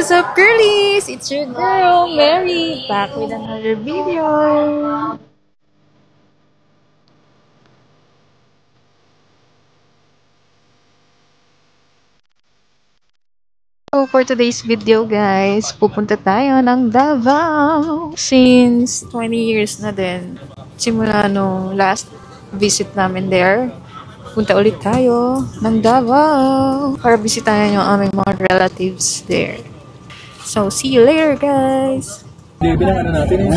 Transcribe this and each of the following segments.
what's up, girlies? It's your girl, Mary, back with another video. So, for today's video, guys, pupunta tayo ng Davao. Since 20 years na din, simula nung last visit namin there, punta ulit tayo ng Davao para bisitahin yung aming mga relatives there. So, see you later, guys! Bilang ano natin ito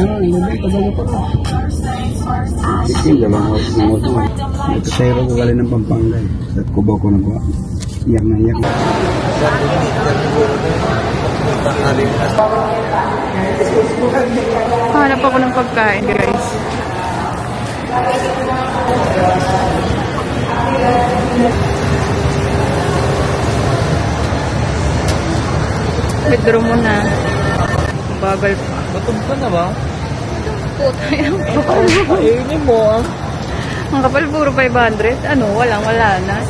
sa hero ko galing ng Pampanga sa Cubao ko nagawa. Iyak na iyak. Hanap ako ng pagkain, guys. Withdraw mo na. Bagal pa. Gutom ka na ba? Puta yung Kainin mo ah. ang kapal, puro 500. Ano, wala na.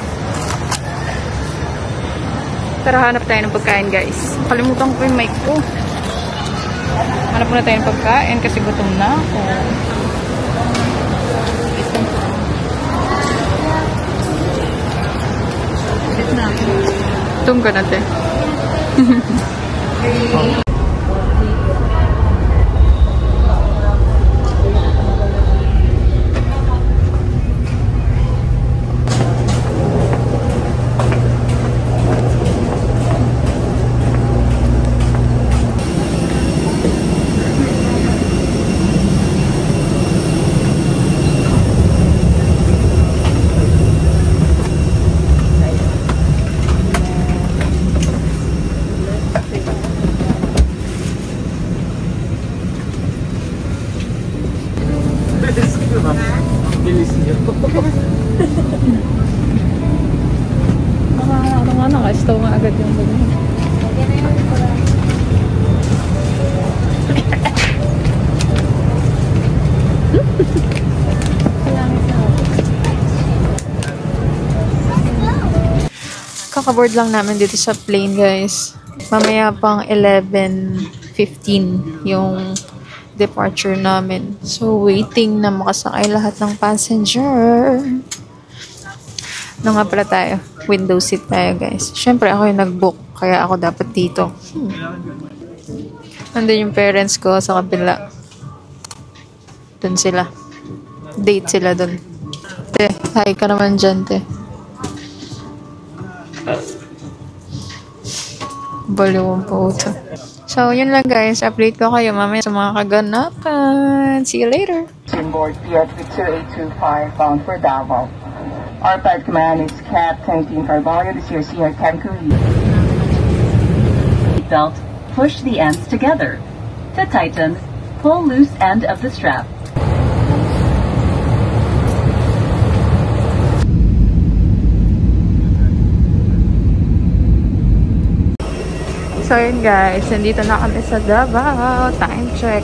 Tara, hanap tayo ng pagkain, guys. Kalimutan ko yung mic ko. Hanap muna tayo ng pagkain kasi gutom na ako. Gutom ka na, te. Naka-stow nga agad yung bumi. Kakaboard lang namin dito sa plane, guys. Mamaya pang 11:15 yung departure namin. So, waiting na makasakay lahat ng passenger. Na nga pala tayo. Window seat tayo, guys. Siyempre, ako yung nag-book. Kaya ako dapat dito. Nandun yung parents ko sa kabila. Dun sila. Date sila dun. Te, hi ka naman dyan, te. Baliw ang puto. So, yun lang, guys. Update ko kayo mamaya sa mga kaganapan. See you later. Board PH2825 bound for Davao. Our flight command is Captain Team Carvalho. This is your Cancun. Belt, push the ends together. To tighten, pull loose end of the strap. So yun, guys, nandito na kami sa Davao. Time check.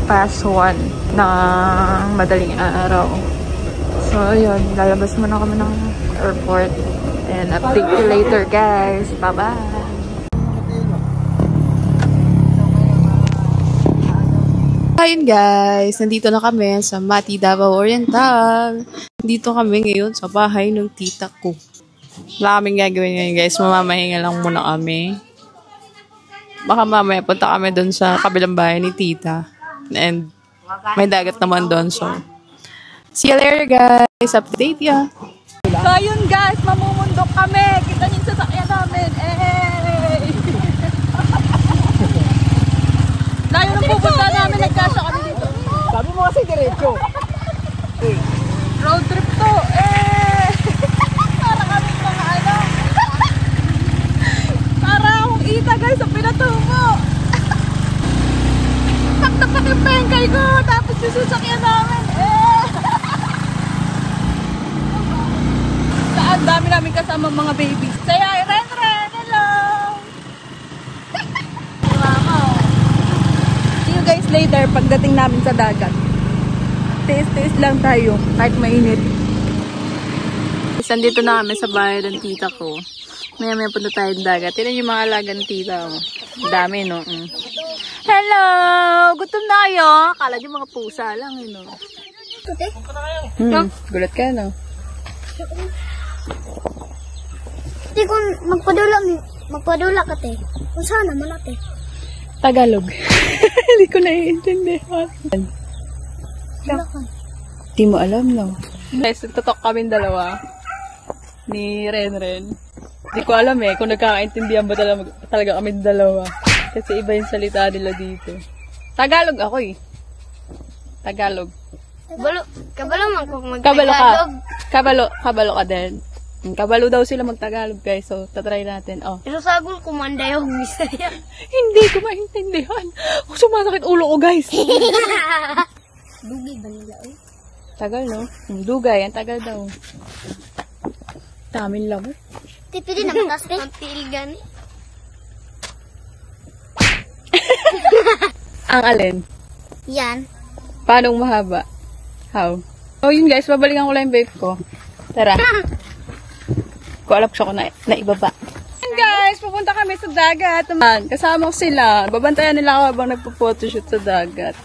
Past 1 ng madaling araw. So yun, lalabas muna kami ng airport. And update you later, guys. Bye-bye! Ayun, guys, nandito na kami sa Mati, Davao Oriental. Nandito kami ngayon sa bahay ng tita ko. Wala kaming gagawin ngayon, guys. Mamamahinga lang muna kami. Baka mamaya punta kami doon sa kabilang bahay ni tita. And may dagat naman doon, so see you later, guys. Update ya. So yun, guys, mamumundok kami. Kita niyo yung sasakyan namin. Layo ng pupunta namin. Nagkasya kami dito. Sabi mo kasi diretso. Road trip to. Para kami mga ano. Para akong ita, guys, sa pinatumo. Taktapak yung pengkay ko. Tapos yung sasakyan namin. Ang dami namin kasama mga babies. Saya, Ren, hello! See you guys later pagdating namin sa dagat. Tiis-tiis lang tayo kahit mainit. Sandito na kami sa bahay ng tita ko. Maya-maya punta tayo ng dagat. Tignan yung mga alagang tita ko. Dami, no? Hello! Gutom na kayo? Akala niyo mga pusa lang, no? Gulat ka, no? Hindi kung magpadula ka, te. Kung saan naman, ate? Tagalog. Hindi ko naiintindihan. Di mo alam, no? Guys, nagtotok kami dalawa. Ni Renren. Hindi ko alam kung nagkakaintindihan ba talaga kami dalawa. Kasi iba yung salita nila dito. Tagalog ako Tagalog. Kabalo man kung mag-Tagalog. Kabalo ka din. Kabalo daw sila mag-Tagalog, guys. So, tatry natin. Oh. Isasagol kumanda yung Bisaya. Hindi ko maintindihan. Sumasakit ulo ko, guys. Dugi ba nila, oy? Tagal, no? Dugay. Ang tagal daw. Tamin lang, Tipi din na matas, te. Ang tiil gani. Ang alin? Yan. Paano mahaba? How? Oh, yun guys. Babalikan ko lang yung vape ko. Tara. Ko alam siya ko na ibaba. Guys, pupunta kami sa dagat. Kasama ko sila. Babantayan nila ako habang nagpo-photoshoot sa dagat.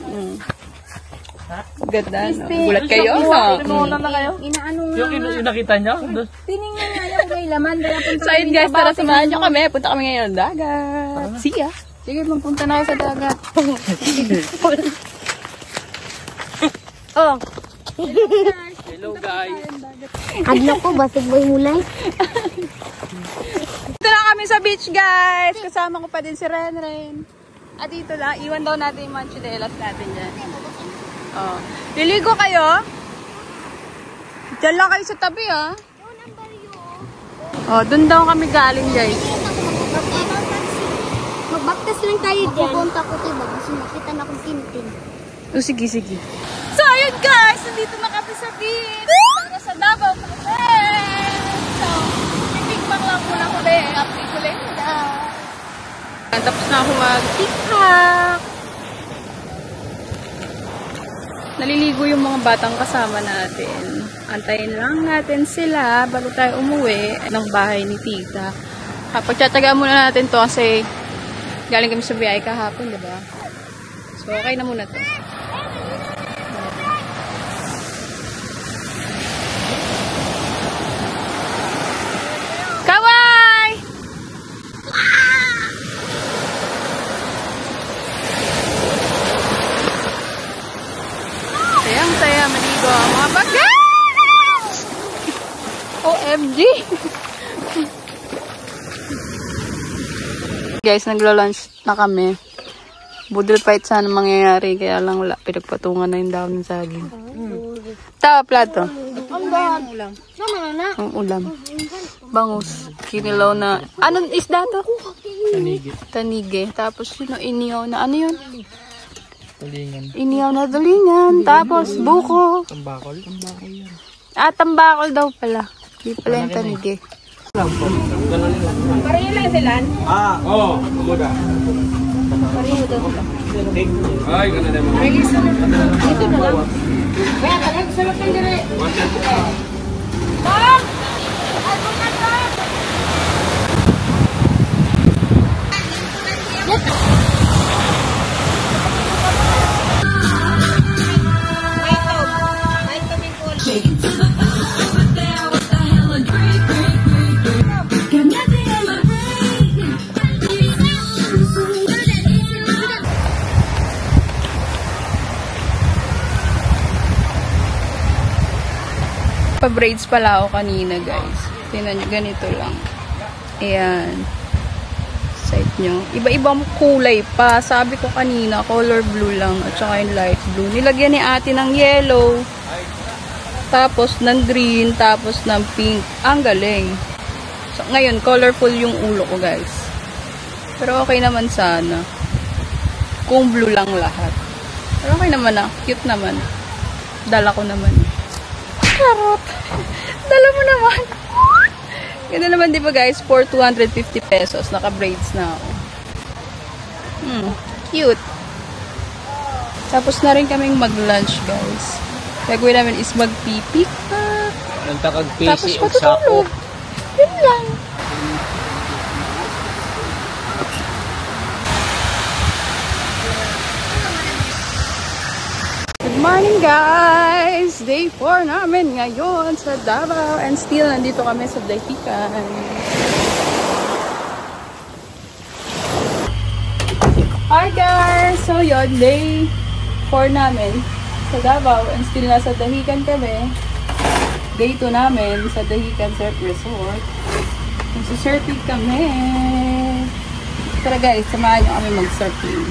Ganda, no? Gulat kayo, no? Inaano nga. Yung nakita niyo? Tiningnan nga yung may laman. So, yun guys, tara samahan nyo kami. Punta kami ngayon sa dagat. See ya. Sige, magpunta na kayo sa dagat. Oh. Hello, guys. Adlo ko, basig boy mulay. Dito na kami sa beach, guys. Kasama ko pa din si Renren. At dito lang, iwan daw natin yung mga chinelas natin dyan. Oh. Liligo kayo? Diyan lang kayo sa tabi, ah. Oh, dun daw kami galing, guys. Magbaktas lang tayo dyan. Pupunta ko tayo bago sumakita na akong tintin. Oh, sige, sige. So, ayun guys, nandito na kami sa beach. Para sa Davao Cafe. So, pipigpang lang muna ko din. Update ko lang. Tapos na ako mag-tiktok. Naliligo yung mga batang kasama natin. Antayin lang natin sila bago tayo umuwi ng bahay ni tita. Pagtsatsagaan muna natin to kasi galing kami sa biyahe kahapon, diba? So, okay na muna to. Kawai! Sayang-saya maligo ang mga bagay! OMG! Guys, naglo-lunch na kami. Budol fight sana mangyayari, kaya lang wala. Pinagpatungan na yung dahon ng saging. Tawa, plato. Ang ulam. Bangus. Kinilaw na. Anong isda to? Tanigi. Tanige. Tapos yun, inihaw na. Ano yun? Tulingan. Inihaw na tulingan. Tapos buko. Tambakol. Tambakol yan. Ah, tambakol daw pala. Di pala yung tanige. Pareho lang sila? Oo. Kumuda. Pareho daw. Ay, ganda naman. Ito na lang. Kaya, tagal sa lang kayo dire. Bang! Pa-braids pala ako kanina, guys. Tingnan nyo, ganito lang. Ayan. Sight nyo. Iba-ibang kulay pa. Sabi ko kanina, color blue lang. At saka yung light blue. Nilagyan ni ate ng yellow. Tapos ng green. Tapos ng pink. Ang galing. So, ngayon, colorful yung ulo ko, guys. Pero okay naman sana. Kung blue lang lahat. Pero okay naman ah. Cute naman. Dala ko naman. Charot. Dala mo naman. Ganda naman, di ba guys? For 250 pesos. Naka-braids na ako. Cute. Tapos na rin kaming mag-lunch, guys. Gagawin namin is mag-pipi. Tapos matutulog. Yun lang. Morning guys! Day 4 namin ngayon sa Davao and still nandito kami sa Dahican. Hi guys! So yun, day 4 namin sa Davao and still nasa Dahican kami. Day 2 namin sa Dahican Surf Resort. Nagsusurfing kami. Tara guys, samahan nyo kami mag-surfing.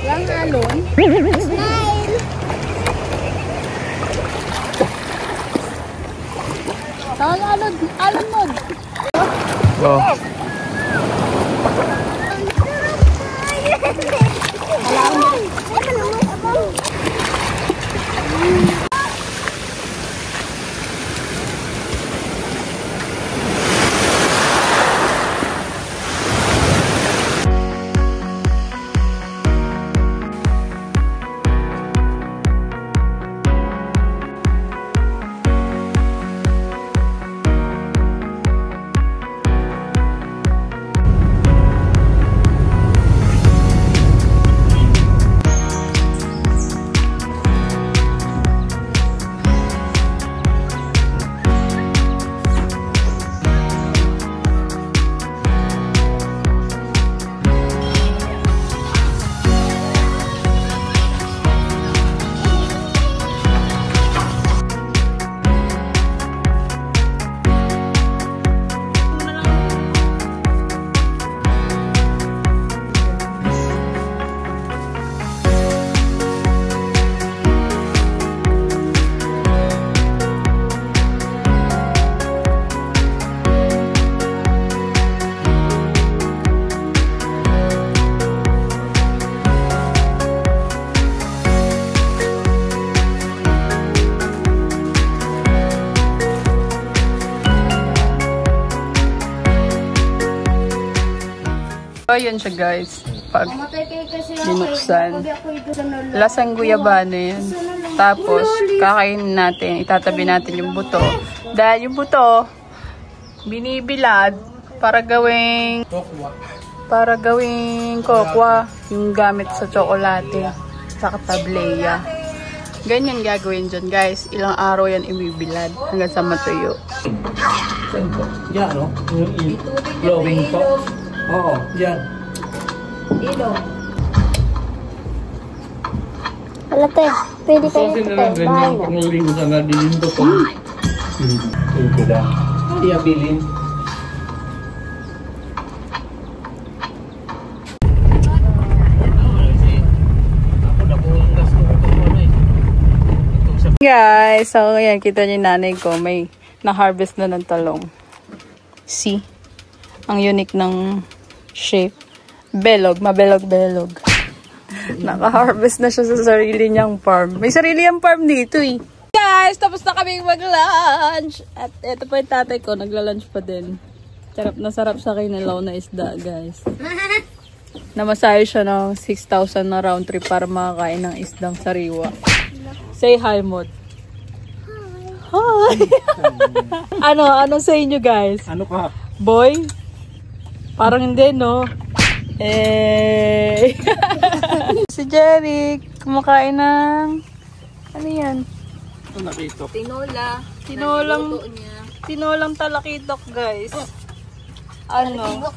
Lang alon. Smile. Alon mo. Oh. Ayan siya guys, pag binuksan, lasang guyabano yan. Tapos, kakainin natin, itatabi natin yung buto. Dahil yung buto, binibilad para gawing kokwa, yung gamit sa tsokolate, sa tableya. Ganyan gagawin dyan guys, ilang araw yan ibibilad hanggang sa matuyo. Yan, no? Yung flowing po. Oo, yan. Ilo. Wala te, pwede kayo ito te. Bahay na. Panguling sa nga din ito po. Ito lang. Iya bilin. Guys, so ayan, kita niyo yung nanay ko, may na-harvest na ng talong. See? Ang unique ng shape. Belog, mabelog-belog. Naka-harvest na siya sa sarili niyang farm. May sarili ang farm dito eh. Guys, tapos na kaming mag-lunch. At eto pa yung tatay ko, nagla-lunch pa din. Sarap na sarap sa kinilaw na isda, guys. Namasahe siya ng 6,000 na round trip para makakain ng isdang sariwa. Say hi, Mod. Hi! Ano sa inyo, guys? Ano ka? Boy? Parang hindi, no? Si Jerry, kumakain ng... Ano yan? Ito nakito. Tinolang talakitok, guys. Ano?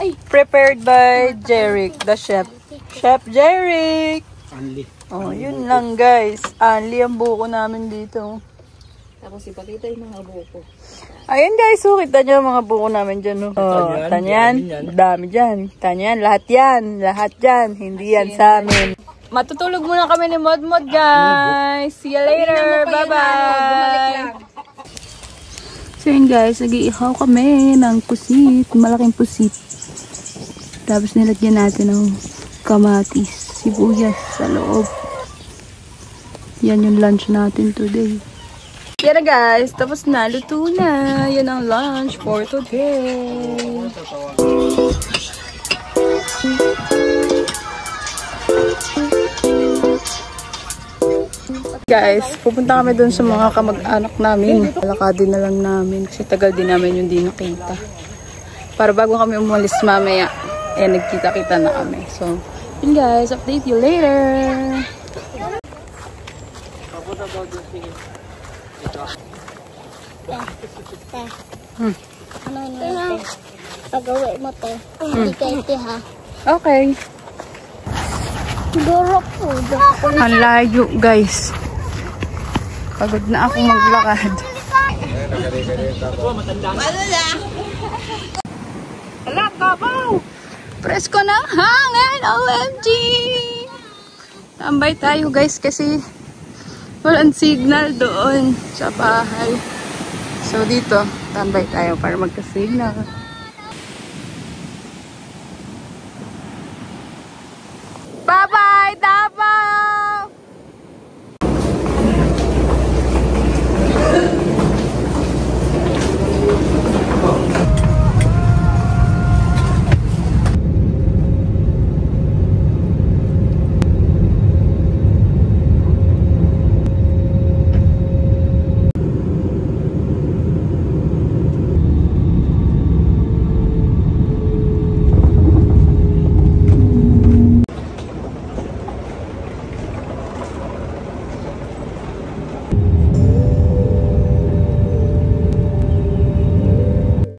Ay, prepared by Jeric, the chef. Chef Jeric! Anli. Oh, yun lang, guys. Anli ang buko namin dito. Tapos ipakita yung mga buko. Ayan guys, so kita nyo mga buko namin dyan. No? Oh, tanyan, dami dyan. Tanyan, lahat yan. Lahat yan. Hindi yan sa amin. Matutulog muna kami ni Mod guys. See you later. Bye-bye. So yun guys, nag-iihaw kami ng pusit. Malaking pusit. Tapos nilagyan natin ng kamatis, sibuyas sa loob. Yan yung lunch natin today. Yan na guys, tapos na, luto na. Yan ang lunch for today. Guys, pupunta kami dun sa mga kamag-anak namin. Lakadin na lang namin kasi tagal din namin yung di nakita. Para bago kami umalis mamaya, nagkita-kita na kami. So, yun guys, update you later. Ano na? Pag-uwi mo to. Hindi kayo ha. Okay. Siguro po. Ang layo guys. Pagod na ako maglakad. Hala, kabaw! Presko ng hangin! OMG! Tambay tayo guys kasi walang signal doon sa bahay. So dito, tambay tayo para magka-signal.